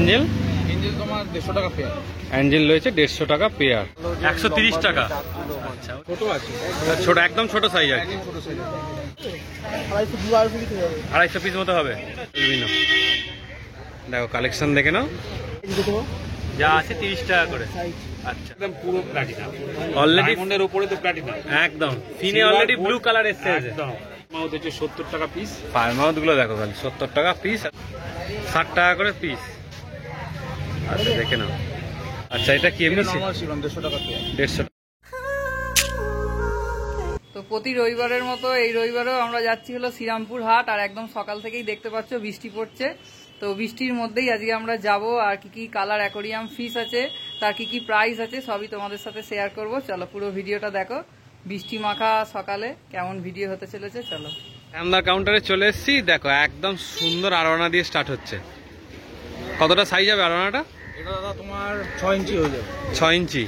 Angel Angel তোমার 150 টাকা pair. Angel রয়েছে 150 টাকা পেয়ার, 130 টাকা। আচ্ছা, ছোট আছে, ছোট একদম ছোট সাইজ আর কি, ছোট সাইজ 250 পিস মতো হবে। দেখো কালেকশন দেখে নাও, যা আছে 30 টাকা করে। আচ্ছা, একদম পুরো প্লাটিনাম, অলরেডি ডায়মন্ডের উপরে তো প্লাটিনাম একদম ফিনে অলরেডি ব্লু কালার এসছে। একদম। মাউথ হচ্ছে 70 টাকা পিস। ফায়ার মাউথ গুলো দেখো খালি 70 টাকা পিস, 60 টাকা করে পিস। আচ্ছা দেখে নাও। আচ্ছা, এটা কি এমনি নরমাল ছিল 150 টাকা পেয়ার। 150। তো প্রতি রবিবারের মতো এই রবিবারেও আমরা যাচ্ছি হলো শ্রীরামপুর হাট, আর একদম সকাল থেকেই দেখতে পাচ্ছ বৃষ্টি পড়ছে। তো বৃষ্টির মধ্যেই আজকে আমরা যাব, আর কি কি কালার অ্যাকোরিয়াম ফিশ আছে, তার কি কি প্রাইস আছে সবই তোমাদের সাথে শেয়ার করব। চলো পুরো ভিডিওটা দেখো, বৃষ্টি মাখা সকালে কেমন ভিডিও হতে চলেছে। চলো আমরা কাউন্টারে চলে এসেছি, দেখো একদম সুন্দর আরোনা দিয়ে স্টার্ট হচ্ছে। কতটা সাইজ হবে আরোনাটা? এটা দাদা তোমার 6 ইঞ্চি হয়ে যাবে। 6 ইঞ্চি,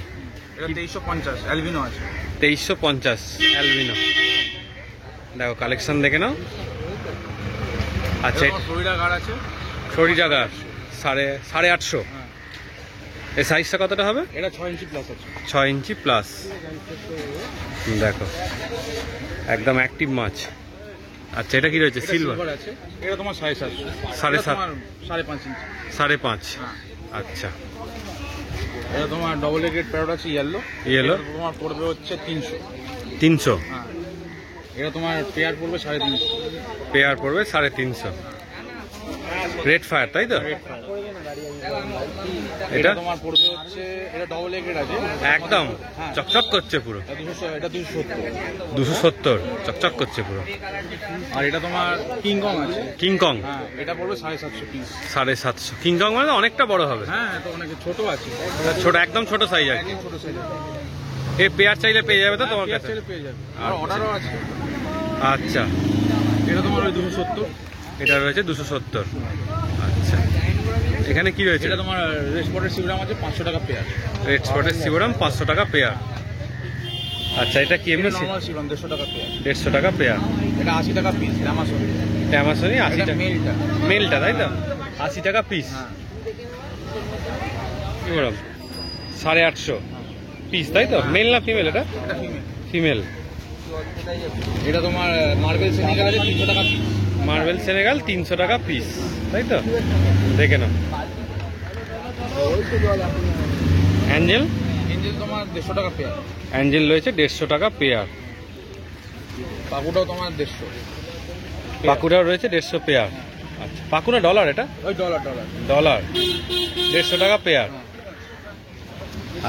এটা 2350 অ্যালবিনো আছে। 2350 অ্যালবিনো। দেখো কালেকশন দেখে নাও। আচ্ছা, ফ্লোরিডা গার্ড আছে, ছড়ি টাকা 850। হ্যাঁ। এই সাইজটা কতটা হবে? এটা 6 ইঞ্চি প্লাস আছে। 6 ইঞ্চি প্লাস। দেখো একদম অ্যাক্টিভ মাছ। আচ্ছা, এটা কি রয়েছে? সিলভার আছে, এটা তোমার 750, 7.5 5.5 ইঞ্চি। 5.5। হ্যাঁ। আচ্ছা, এটা তোমার ডবল এগ্রেড প্যারট আছে, ইয়েলো। ইয়েলো তোমার পড়বে হচ্ছে 300। 300। হ্যাঁ, এটা তোমার পেয়ার পড়বে 350। পেয়ার পড়বে 350। রেড ফায়ার, তাই তো? এটা তোমার পড়বে হচ্ছে, এটা ডবল এগ্রেড আছে একদম হ্যাঁ। চকচক করছে পুরো। এটা 270। 270 চকচক করছে পুরো। আর এটা তোমার কিংকং আছে। কিংকং হ্যাঁ, এটা পড়বে 750 পিস। 750। কিংকং মানে অনেকটা বড় হবে। হ্যাঁ, তো অনেক ছোট আছে, ছোট একদম ছোট সাইজ আর কি। একদম ছোট সাইজ। এই পেয়ার চাইলে পেয়ে যাবে তো তোমার পেয়ার কাছে? চাইলে পেয়ে যাবে, আর অর্ডারও আছে। আচ্ছা, এটা তোমার ওই 270। এটা রয়েছে 270। আচ্ছা, এখানে কি রয়েছে? এটা তোমার রেড স্পটের সিউরাম আছে 500 টাকা পেয়ার। রেড স্পটের সিবোরাম 500 টাকা পেয়ার। আচ্ছা, এটা কি এমনি? নরমাল সিউরাম 150 টাকা পেয়ার। 150 টাকা পেয়ার। এটা 80 টাকা পিস অ্যামাজন। অ্যামাজনই 80 এটা টাকা মেলটা। মেলটা, তাই তো? 80 টাকা পিস। হ্যাঁ, সিবোরাম 850 পিস, তাই তো? মেল না ফিমেল? এটা এটা ফিমেল। ফিমেল। এটা তোমার মার্বেল সেনিকাল আছে 300 টাকা পিস। মার্বেল সেনেগাল 300 টাকা পিস, তাই তো? দেখে নাও। অ্যাঞ্জেল এঞ্জেল তোমার 150 টাকা পেয়ার। অ্যাঞ্জেল রয়েছে 150 টাকা পেয়ার। পাকুটাও তোমার 150। পাকুড়াও রয়েছে 150 পেয়ার। আচ্ছা, পাকুড়া ডলার? এটা ওই ডলার। ডলার 150 টাকা পেয়ার।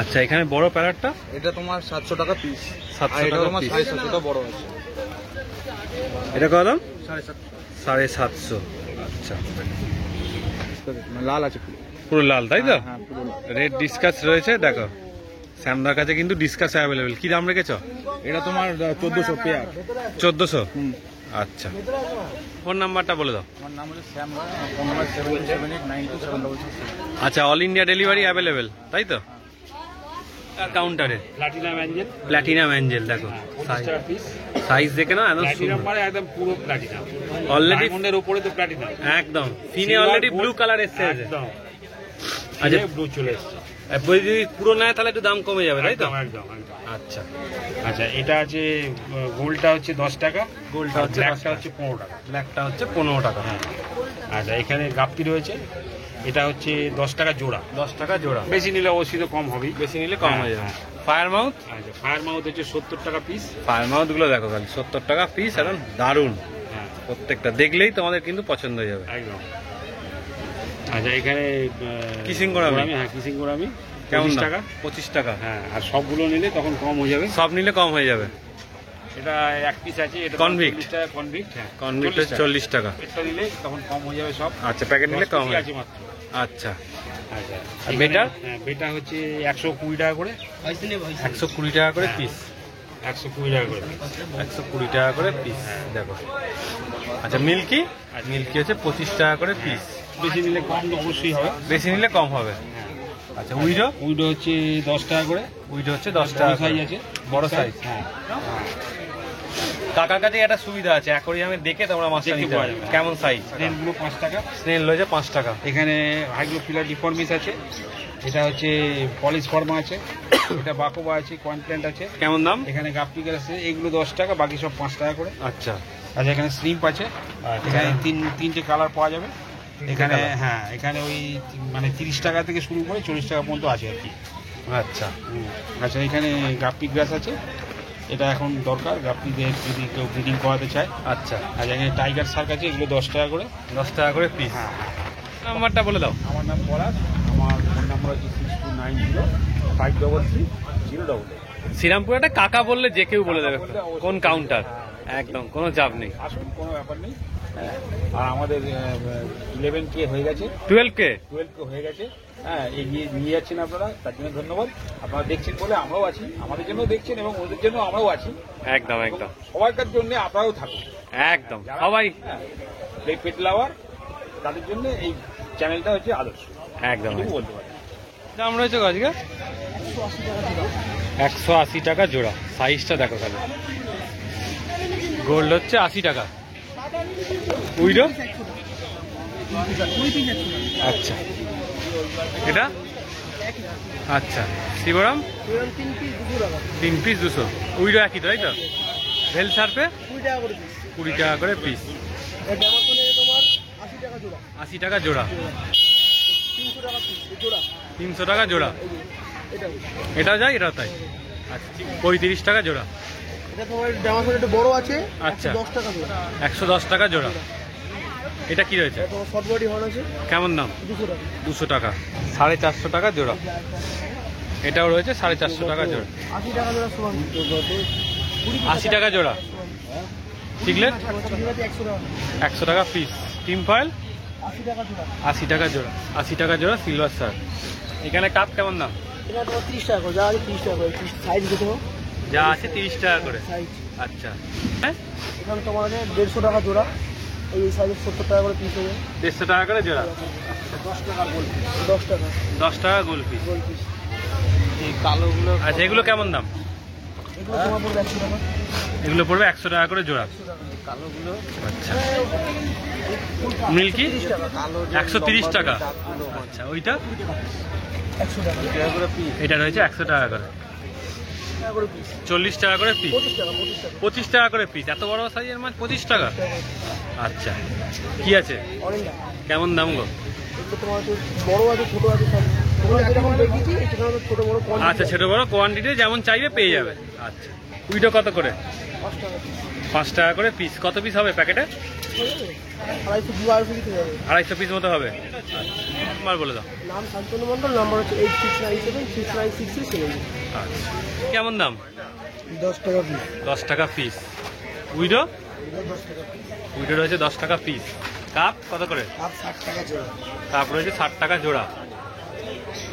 আচ্ছা, এখানে বড় প্যারাটটা? এটা তোমার 700 টাকা পিস। 700 আর এটা টাকা তোমার পিস। 750 টাকা বড় আছে। এটা কত দাম? 750। 750। আচ্ছা, লাল আছে পুরো। পুরো লাল, তাই তো? হ্যাঁ, পুরো লাল। রেড ডিসকাস রয়েছে। দেখো শ্যামদার কাছে কিন্তু ডিসকাস অ্যাভেলেবেল। কি দাম রেখেছ? এটা তোমার 1400 পেয়ার। 1400। হুম। আচ্ছা, ফোন নাম্বারটা বলে দাও। আমার নাম হচ্ছে শ্যাম রায়, আমার ফোন নাম্বার 72789276। আচ্ছা, অল ইন্ডিয়া ডেলিভারি অ্যাভেলেবেল, তাই তো? কাউন্টারে প্লাটিনাম অ্যাঞ্জেল। প্ল্যাটিনাম অ্যাঞ্জেল দেখো 50 টাকা পিস। সাইজ দেখে না, একদম প্লাটিনাম মানে একদম পুরো প্লাটিনাম, অলরেডি ডায়মন্ডের উপরে তো প্লাটিনাম। একদম ফিনে অলরেডি ব্লু কালার এসছে। একদম। আচ্ছা, আচ্ছা, ব্লু চলে এসেছে। যদি পুরো নেয় তাহলে একটু দাম কমে যাবে, তাই তো? একদম। আচ্ছা, আচ্ছা, এটা আছে গোল্ডটা হচ্ছে 10 টাকা, গোল্ডটা হচ্ছে ব্ল্যাকটা হচ্ছে 15 টাকা। ব্ল্যাকটা হচ্ছে 15 টাকা। আচ্ছা, এখানে গাপ্পি রয়েছে, এটা হচ্ছে 10 টাকা জোড়া। 10 টাকা জোড়া। বেশি নিলে অবশ্যই তো কম হবেই। বেশি নিলে কম হয়ে যাবে। হ্যাঁ। Fire mouth? আচ্ছা, ফায়ার মাউথ হচ্ছে 70 টাকা পিস। ফায়ার মাউথ গুলো দেখো খালি 70 টাকা পিস, একদম দারুণ। হ্যাঁ, প্রত্যেকটা দেখলেই তোমাদের কিন্তু পছন্দ হয়ে যাবে। একদম। আচ্ছা, এখানে কিসিং গোরামি? হ্যাঁ, কিসিং গোরামি কেমন 25 দাম? টাকা। 25 টাকা। হ্যাঁ, আর সবগুলো নিলে তখন কম হয়ে যাবে। সব নিলে কম হয়ে যাবে। এটা এক পিস আছে, এটা Convict? 40 টাকা কনভিক্ট। হ্যাঁ, কনভিক্ট 40 টাকা। এটা নিলে তখন কম হয়ে যাবে সব। আচ্ছা, প্যাকেট নিলে 10 কম পিসই হবে। আছে মাত্র। আচ্ছা, আচ্ছা, আর বেটা? হ্যাঁ, বেটা হচ্ছে 120 টাকা করে। 120 টাকা করে পিস। 120 টাকা করে piece। 120 টাকা করে পিস। দেখো। আচ্ছা, মিল্কি? মিল্কি হচ্ছে 25 টাকা করে পিস। বেশি নিলে কম তো অবশ্যই হবে। বেশি নিলে কম হবে। আচ্ছা, উইডো? উইডো হচ্ছে 10 টাকা করে। উইডো হচ্ছে 10 টাকা সাইজ করে। আছে, বড় সাইজ। হ্যাঁ। কাকার কাছে একটা সুবিধা আছে, অ্যাকোরিয়ামে দেখে তোমরা মাছটা দেখে নিতে পাওয়া পারবে। যাবে। কেমন সাইজ? স্নেলগুলো 5 টাকা। স্নেল রয়েছে 5 টাকা। এখানে হাইগ্লোফিলা ডিফর্মিস আছে, এটা হচ্ছে পলিশ ফর্মা আছে, এটা বাকোবা আছে, কনপ্ল্যান্ট আছে। কেমন দাম? এখানে গাপ্পিকার আছে, এগুলো 10 টাকা, বাকি সব 5 টাকা করে। আচ্ছা আচ্ছা, এখানে স্লিপ আছে, এখানে তিনটে কালার পাওয়া যাবে এখানে। colour? হ্যাঁ, এখানে ওই মানে 30 টাকা থেকে শুরু করে 40 টাকা পর্যন্ত আছে আর কি। আচ্ছা আচ্ছা, এখানে গাপ্পি গ্রাস আছে, এটা এখন দরকার গাপ্পিদের যদি কেউ ব্রিডিং করাতে চায়। আচ্ছা, আর এখানে টাইগার শার্ক আছে, এগুলো 10 টাকা করে। 10 টাকা করে পিস। হ্যাঁ, নাম্বারটা বলে দাও। আমার নাম পলাশ, আমার ফোন নাম্বার হচ্ছে 62905333 শ্রীরামপুর একটা কাকা বললে যে কেউ বলে দেবে কোন কাউন্টার, একদম কোনো চাপ নেই। আসুন, কোনো ব্যাপার নেই। হ্যাঁ, আর আমাদের 11K হয়ে গেছে, 12K 12K হয়ে গেছে। হ্যাঁ, এগিয়ে নিয়ে যাচ্ছেন আপনারা, তার জন্য ধন্যবাদ। আপনারা দেখছেন বলে আমরাও আছি, আমাদের জন্য দেখছেন এবং ওদের জন্য আমরাও আছি। একদম একদম সবাইকার জন্য আপনারাও থাকুন, একদম সবাই এই পেট লাভার তাদের জন্য এই চ্যানেলটা হচ্ছে আদর্শ, একদম এটুকু একদম। বলতে পারি। দাম রয়েছে গো আজকে 180 টাকা জোড়া। সাইজটা দেখো খালি। গোল্ড হচ্ছে 80 টাকা। উইডো আচ্ছা, এটা আচ্ছা। শিবরাম 3 পিস 200। উইডো একই তো, তাই তো? ভেল সার্পে 20 টাকা করে পিস। 80 টাকা জোড়া। 300 টাকা জোড়া। এটাও যায়, এটাও তাই। আচ্ছা, 35 টাকা জোড়া। এটা তোমার ডামাসন একটু বড় আছে, আচ্ছা। 10 টাকা জোড়া। 110 টাকা জোড়া। এটা কি রয়েছে? এটা তোমার শর্ট বডি হর্ন আছে, কেমন দাম? 200 টাকা। 200 টাকা। 450 টাকা জোড়া। এটাও রয়েছে 450 টাকা জোড়া। 80 টাকা জোড়া সমান। 80 টাকা জোড়া। সিগলেট 100 টাকা। 100 টাকা পিস। টিম ফয়েল 80 টাকা জোড়া। 80 টাকা জোড়া। 80 টাকা জোড়া সিলভার স্টার। এখানে কাপ কেমন দাম? এটা তোমার 30 টাকা করে, যা আছে 30 টাকা করে। সাইজ কত? যা আছে 30 টাকা করে। সাইজ আচ্ছা, হ্যাঁ এখানে তোমার 150 টাকা জোড়া, এই সাইজে 70 টাকা করে পিস হবে। 150 টাকা করে জোড়া। 10 টাকা গোল পিস, 10 টাকা 10 টাকা গোল পিস। গোল পিস। এই কালোগুলো, আচ্ছা এগুলো কেমন দাম? এগুলো তোমার পড়বে 100 টাকা। এগুলো পড়বে 100 টাকা করে জোড়া। কালোগুলো আচ্ছা, মিল্কি 30 টাকা। কালো 130 টাকা। আচ্ছা, ওইটা 100 টাকা করে পিস। এটা রয়েছে 100 টাকা করে। টাকা করে পিস। 40 টাকা করে পিস। 25 টাকা, 25 টাকা। 25 টাকা করে পিস। এত বড় সাইজের মাছ 25 টাকা। আচ্ছা, কি আছে? অরেঞ্জা কেমন দাম গো? এগুলো তোমার হচ্ছে বড় আছে, ছোট আছে, সব। তোমরা যেরকম দেখিয়েছি সেখানে তো ছোট বড় কোয়ান্টিটি। আচ্ছা, ছোট বড় কোয়ান্টিটি যেমন চাইবে পেয়ে যাবে। আচ্ছা, উইডো কত করে? 5 টাকা পিস। 5 টাকা করে পিস। কত পিস হবে প্যাকেটে? 250 250 দিতে হবে। 250 পিস মতো হবে। নাম্বার বলে দাও। নাম শান্তনু মন্ডল, নাম্বার হচ্ছে 8697696670। আচ্ছা, কেমন দাম? 10 টাকা পিস। 10 টাকা পিস। উইডো? 10 টাকা পিস। উইডো রয়েছে 10 টাকা পিস। কাপ কত করে? আর 60 টাকা জোড়া। কাপ রয়েছে 60 টাকা জোড়া।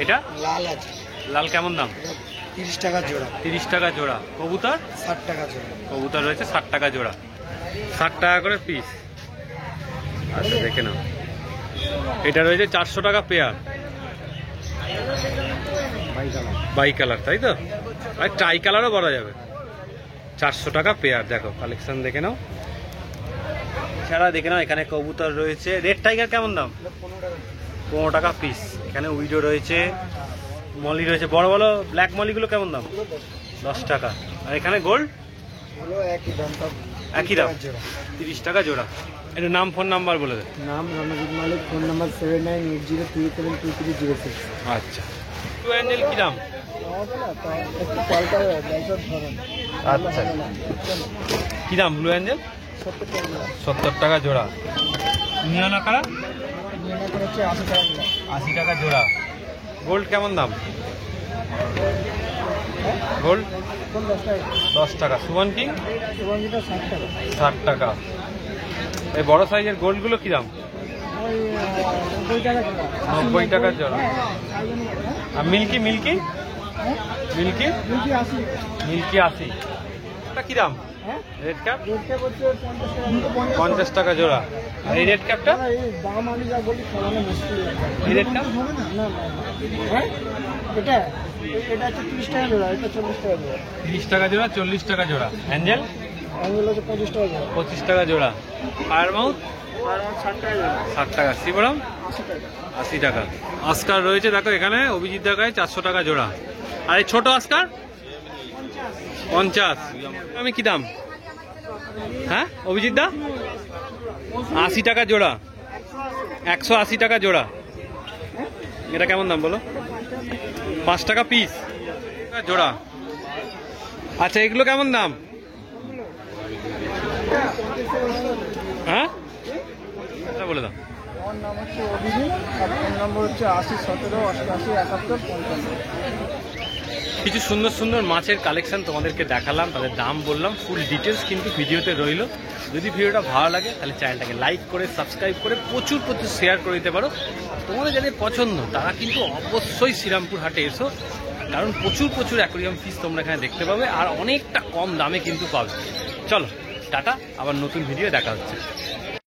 এটা লাল আছে, লাল কেমন দাম? 30 টাকা জোড়া। 30 টাকা জোড়া। কবুতর? 60 টাকা জোড়া। কবুতর রয়েছে 60 টাকা জোড়া। 60 টাকা করে পিস। আচ্ছা, দেখে নাও। এটা রয়েছে 400 টাকা পেয়ার। বাই কালার, তাই তো? আর ট্রাই কালারও বলা যাবে। 400 টাকা পেয়ার। দেখো কালেকশন দেখে নাও। এছাড়া দেখে নাও, এখানে কবুতর রয়েছে। রেড টাইগার কেমন দাম? 15 টাকা পিস। এখানে উইডো রয়েছে, মলি রয়েছে। বড় বড় ব্ল্যাক মলিগুলো কেমন দাম? 10 টাকা। আর এখানে গোল্ড হলো একই দাম, সব একই দাম, 30 টাকা জোড়া। একটু নাম, ফোন নাম্বার বলে দে। নাম রণজিৎ মালিক, ফোন নাম্বার 7980372336। আচ্ছা, টু হ্যান্ডেল কি দাম? একটু পাল্টা ব্যাংকের ধরেন। আচ্ছা, কি দাম ব্লু অ্যাঞ্জেল? 70 টাকা জোড়া। 70 টাকা জোড়া। নিয়ন আকারা নিয়ে হচ্ছে 80 টাকা জোড়া। 80 টাকা জোড়া। গোল্ড কেমন দাম? গোল্ড কোন 10 টাকা? 10 টাকা। সুমন কিং সুগন্ধিটা 60 টাকা। 60 টাকা। এই বড় সাইজের গোল্ডগুলো কি দাম? ওই 90 টাকা জোড়া। 90 টাকা জোড়া। হ্যাঁ, আর milky milky milky milky 80। Milky 80। এটা কি দাম? হ্যাঁ, রেড ক্যাপ রেটটা করছে 50 টাকা। 50 টাকা জোড়া। আর এই রেড ক্যাপটা? না, এই দাম আমি যা বলি ফলানো মুশকিল। এই রেটটা? হবে না? না, না। হ্যাঁ, এটা এটা হচ্ছে 30 টাকা জোড়া, এটা 40 টাকা জোড়া। 30 টাকা জোড়া, 40 টাকা জোড়া। অ্যাঞ্জেল অ্যাঙ্গেল হচ্ছে 25 টাকা জোড়া। 25 টাকা জোড়া। ফায়ার মাউথ আর আমার 60 টাকা জোড়া। 60 টাকা। শিবরাম 80 টাকা। 80 টাকা। অস্কার রয়েছে দেখো এখানে অভিজিৎ দেখায় 400 টাকা জোড়া। আর এই ছোট অস্কার 50। আমি কি দাম? হ্যাঁ অভিজিৎ দা 80 টাকা জোড়া। 180 টাকা জোড়া। এটা কেমন দাম বলো? 5 টাকা পিস জোড়া। আচ্ছা এগুলো কেমন দাম? হ্যাঁ এটা বলে দাও। আমার নাম হচ্ছে অভিজিৎ, আর ফোন নম্বর হচ্ছে 80 17 88 71 55। কিছু সুন্দর সুন্দর মাছের কালেকশন তোমাদেরকে দেখালাম, তাদের দাম বললাম, ফুল ডিটেলস কিন্তু ভিডিওতে রইলো। যদি ভিডিওটা ভালো লাগে তাহলে চ্যানেলটাকে লাইক করে সাবস্ক্রাইব করে প্রচুর প্রচুর শেয়ার করে দিতে পারো। তোমাদের যাদের পছন্দ তারা কিন্তু অবশ্যই শ্রীরামপুর হাটে এসো, কারণ প্রচুর প্রচুর অ্যাকোরিয়াম ফিশ তোমরা এখানে দেখতে পাবে আর অনেকটা কম দামে কিন্তু পাবে। চলো টাটা, আবার নতুন ভিডিও দেখা হচ্ছে।